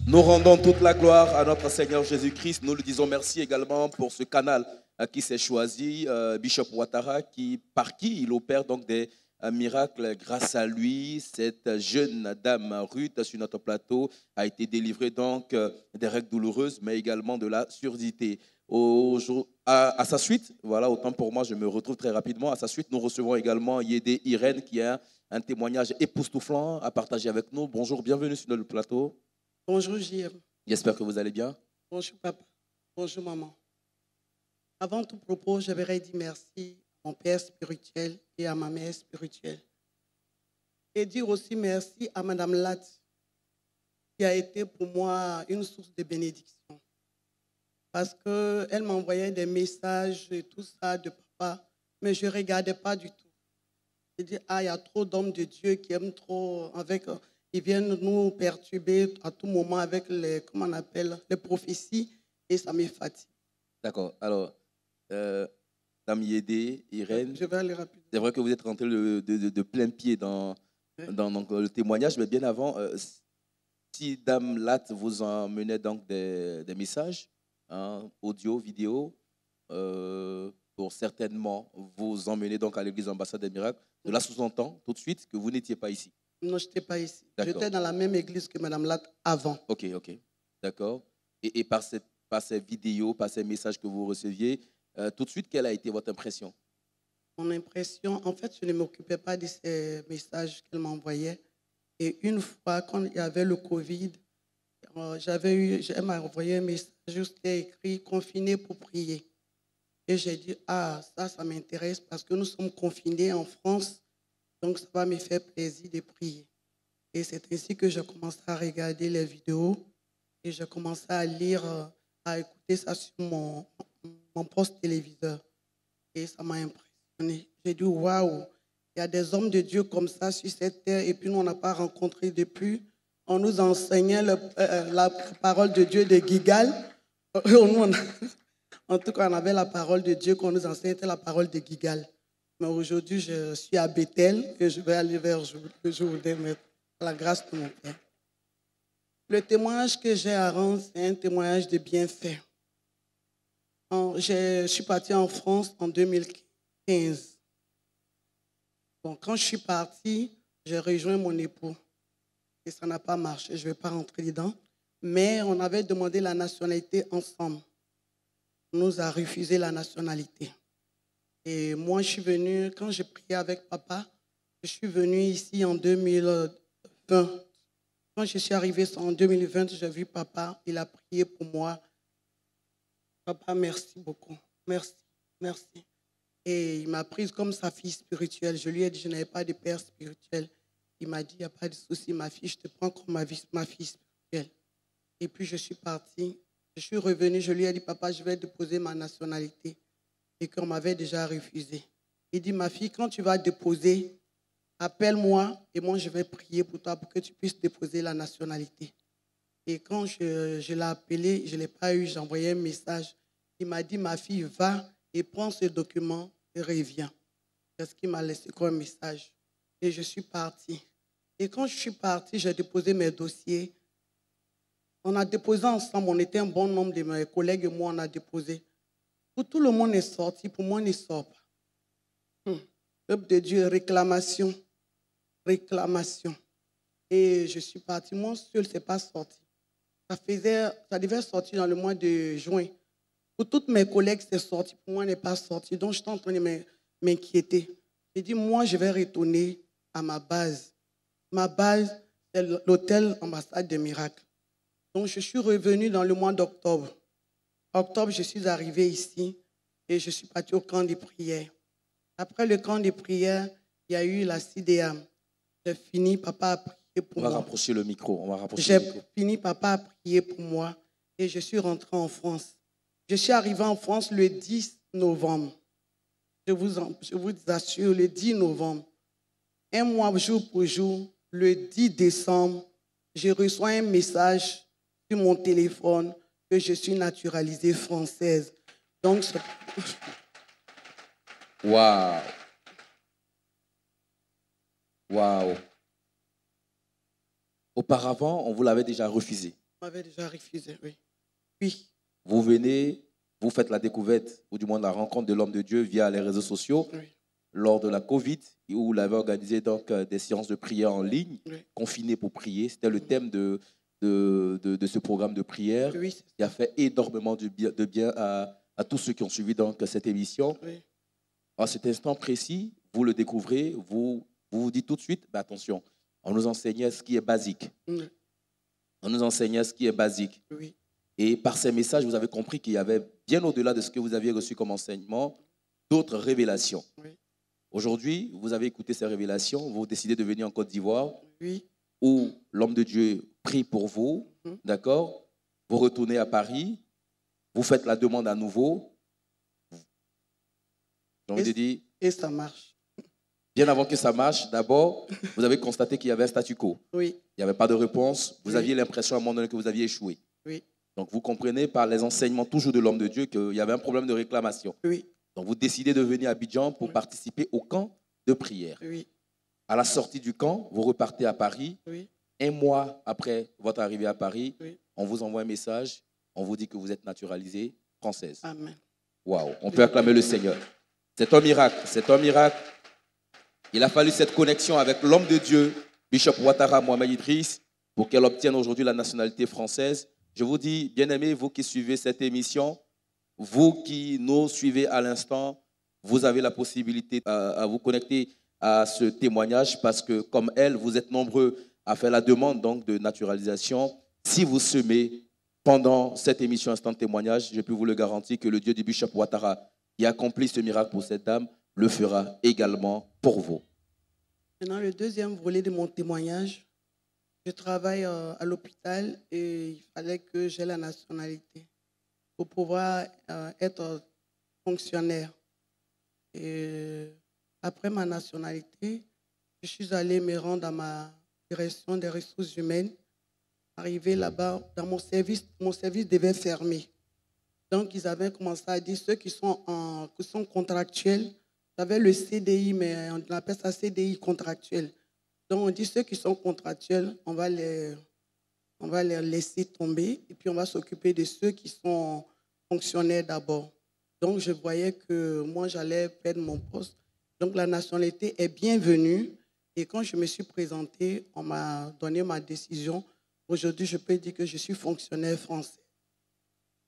Nous rendons toute la gloire à notre Seigneur Jésus-Christ. Nous lui disons merci également pour ce canal qui s'est choisi, Bishop Ouattara, par qui il opère donc des miracles. Grâce à lui, cette jeune dame Ruth sur notre plateau a été délivrée donc des règles douloureuses, mais également de la surdité. À sa suite, voilà, autant pour moi, je me retrouve très rapidement. À sa suite, nous recevons également Yédé Irène qui a un témoignage époustouflant à partager avec nous. Bonjour, bienvenue sur le plateau. Bonjour JM. J'espère que vous allez bien. Bonjour papa. Bonjour maman. Avant tout propos, j'aimerais dire merci à mon père spirituel et à ma mère spirituelle. Et dire aussi merci à Madame Lat, qui a été pour moi une source de bénédiction. Parce qu'elle m'envoyait des messages et tout ça de papa, mais je ne regardais pas du tout. Je dis, il y a trop d'hommes de Dieu qui aiment trop avec... Ils viennent nous perturber à tout moment avec comment on appelle, les prophéties et ça me fatigue. D'accord. Alors, Dame Yédé, Irène, je vais aller rapidement. C'est vrai que vous êtes rentré de plein pied dans le témoignage, mais bien avant, si Dame Lat vous emmenait donc des messages, audio, vidéo, pour certainement vous emmener donc à l'église ambassade des miracles, cela sous-entend tout de suite que vous n'étiez pas ici. Non, je n'étais pas ici. J'étais dans la même église que Mme Lat avant. Ok. D'accord. Et par ces vidéos, par ces messages que vous receviez, tout de suite, quelle a été votre impression? Mon impression, en fait, je ne m'occupais pas de ces messages qu'elle m'envoyait. Et une fois, quand il y avait le Covid, elle m'a envoyé un message juste écrit « Confiné pour prier ». Et j'ai dit « Ah, ça m'intéresse parce que nous sommes confinés en France. Donc, ça va me faire plaisir de prier. » Et c'est ainsi que je commençais à regarder les vidéos et je commençais à lire, à écouter ça sur mon poste téléviseur. Et ça m'a impressionné. J'ai dit, waouh, il y a des hommes de Dieu comme ça sur cette terre et puis nous, on n'a pas rencontré depuis. On nous enseignait la parole de Dieu de Gigal. En tout cas, on avait la parole de Dieu qu'on nous enseignait, c'était la parole de Gigal. Mais aujourd'hui, je suis à Bethel et je vais aller vers le jour de mettre la grâce de mon Père. Le témoignage que j'ai à rendre, c'est un témoignage de bienfait. Je suis partie en France en 2015. Bon, quand je suis partie, j'ai rejoint mon époux. Et ça n'a pas marché, je ne vais pas rentrer dedans. Mais on avait demandé la nationalité ensemble. On nous a refusé la nationalité. Et moi, je suis venue, quand j'ai prié avec papa, je suis venue ici en 2020. Quand je suis arrivée en 2020, j'ai vu papa, il a prié pour moi. Papa, merci beaucoup. Merci. Et il m'a prise comme sa fille spirituelle. Je lui ai dit, je n'avais pas de père spirituel. Il m'a dit, il n'y a pas de souci, ma fille, je te prends comme ma fille spirituelle. Et puis, je suis partie. Je suis revenue, je lui ai dit, papa, je vais déposer ma nationalité. Et qu'on m'avait déjà refusé. Il dit, ma fille, quand tu vas déposer, appelle-moi et moi, je vais prier pour toi pour que tu puisses déposer la nationalité. Et quand je l'ai appelé, je ne l'ai pas eu, j'ai envoyé un message. Il m'a dit, ma fille, va et prends ce document et reviens. C'est ce qu'il m'a laissé comme message. Et je suis partie. Et quand je suis partie, j'ai déposé mes dossiers. On a déposé ensemble, on était un bon nombre de mes collègues et moi, on a déposé. Pour tout le monde est sorti, pour moi, on ne sort pas. Peuple de Dieu, réclamation. Et je suis partie. Moi seul, ce n'est pas sorti. Ça devait sortir dans le mois de juin. Pour toutes mes collègues, c'est sorti. Pour moi, ce n'est pas sorti. Donc, j'étais en train de m'inquiéter. J'ai dit, moi, je vais retourner à ma base. Ma base, c'est l'hôtel Ambassade des Miracles. Donc, je suis revenue dans le mois d'octobre. Octobre, je suis arrivée ici et je suis partie au camp de prière. Après le camp de prière, il y a eu la CDA. J'ai fini, papa a prié pour moi. On va rapprocher le micro. J'ai fini, papa a prié pour moi et je suis rentrée en France. Je suis arrivée en France le 10 novembre. Je vous assure, le 10 novembre. Un mois, jour pour jour, le 10 décembre, je reçois un message sur mon téléphone que je suis naturalisée française. Donc, Waouh! Auparavant, on vous l'avait déjà refusé. On m'avait déjà refusé, oui. Oui, Vous venez, vous faites la découverte, ou du moins la rencontre de l'homme de Dieu via les réseaux sociaux oui, lors de la Covid, où vous l'avez organisé donc des séances de prière en ligne, oui. confinées pour prier. C'était le thème de ce programme de prière Oui, c'est qui a ça. fait énormément de bien à tous ceux qui ont suivi donc cette émission. Oui, À cet instant précis, vous le découvrez, vous dites tout de suite, mais attention, on nous enseignait ce qui est basique. oui, On nous enseignait ce qui est basique. oui, Et par ces messages, vous avez compris qu'il y avait, bien au-delà de ce que vous aviez reçu comme enseignement, d'autres révélations. oui, Aujourd'hui, vous avez écouté ces révélations, vous décidez de venir en Côte d'Ivoire, oui. où l'homme de Dieu prie pour vous, Mhm. d'accord? Vous retournez à Paris, vous faites la demande à nouveau. J'ai envie de dire, Et ça marche. bien avant que ça marche, d'abord, vous avez constaté qu'il y avait un statu quo. Oui, Il n'y avait pas de réponse. Vous Oui. aviez l'impression à un moment donné que vous aviez échoué. oui, Donc, vous comprenez par les enseignements toujours de l'homme de Dieu qu'il y avait un problème de réclamation. oui, Donc, vous décidez de venir à Abidjan pour Oui. participer au camp de prière. oui, À la sortie du camp, vous repartez à Paris. oui, Un mois après votre arrivée à Paris, oui. on vous envoie un message. On vous dit que vous êtes naturalisée française. Amen. Waouh, on peut acclamer le Seigneur. C'est un miracle, c'est un miracle. Il a fallu cette connexion avec l'homme de Dieu, Bishop Ouattara Mohamed Idriss, pour qu'elle obtienne aujourd'hui la nationalité française. Je vous dis, bien-aimés, vous qui suivez cette émission, vous qui nous suivez à l'instant, vous avez la possibilité à vous connecter à ce témoignage parce que, comme elle, vous êtes nombreux à faire la demande donc, de naturalisation. Si vous semez pendant cette émission Instant Témoignage, je peux vous le garantir que le Dieu du Bishop Ouattara qui accomplit ce miracle pour cette dame le fera également pour vous. Maintenant, le deuxième volet de mon témoignage, je travaille à l'hôpital et il fallait que j'ai la nationalité pour pouvoir être fonctionnaire. Et après ma nationalité, je suis allée me rendre à ma direction des ressources humaines. Arrivé là-bas, dans mon service devait fermer. Donc, ils avaient commencé à dire ceux qui sont contractuels, vous savez, le CDI, mais on appelle ça CDI contractuel. Donc, on dit ceux qui sont contractuels, on va les laisser tomber et puis on va s'occuper de ceux qui sont fonctionnaires d'abord. Donc, je voyais que moi, j'allais perdre mon poste. Donc, la nationalité est bienvenue. Et quand je me suis présentée, on m'a donné ma décision. Aujourd'hui, je peux dire que je suis fonctionnaire français.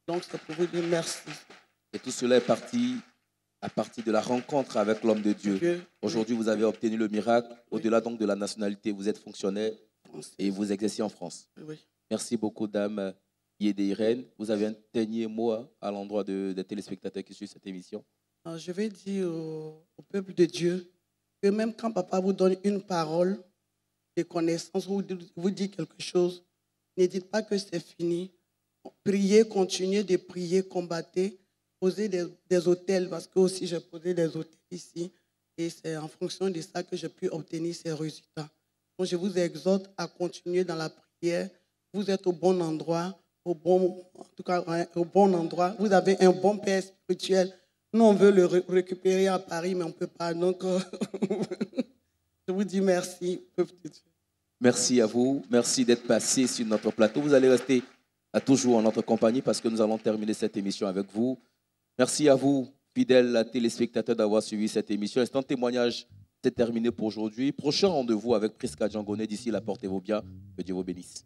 Donc, c'est pour vous dire merci. Et tout cela est parti à partir de la rencontre avec l'homme de Dieu. Dieu, Aujourd'hui, vous avez obtenu le miracle. Au-delà donc de la nationalité, vous êtes fonctionnaire français. et vous exercez en France. Oui. Merci beaucoup, dame Yédé Irène. Vous avez un dernier mot à l'endroit des téléspectateurs qui suivent cette émission. Alors, je vais dire au peuple de Dieu que même quand papa vous donne une parole de connaissance, vous dit quelque chose, ne dites pas que c'est fini. Priez, continuez de prier, combattez, posez des autels, parce que aussi j'ai posé des autels ici. Et c'est en fonction de ça que j'ai pu obtenir ces résultats. Donc je vous exhorte à continuer dans la prière. Vous êtes au bon endroit, au bon endroit. Vous avez un bon père spirituel. Nous, on veut le récupérer à Paris, mais on ne peut pas. Donc, je vous dis merci, peuple de Dieu. Merci à vous. Merci d'être passé sur notre plateau. Vous allez rester toujours en notre compagnie parce que nous allons terminer cette émission avec vous. Merci à vous, fidèles téléspectateurs, d'avoir suivi cette émission. Instant témoignage, c'est terminé pour aujourd'hui. Prochain rendez-vous avec Prisca Djangoné. D'ici là, portez-vous bien. Que Dieu vous bénisse.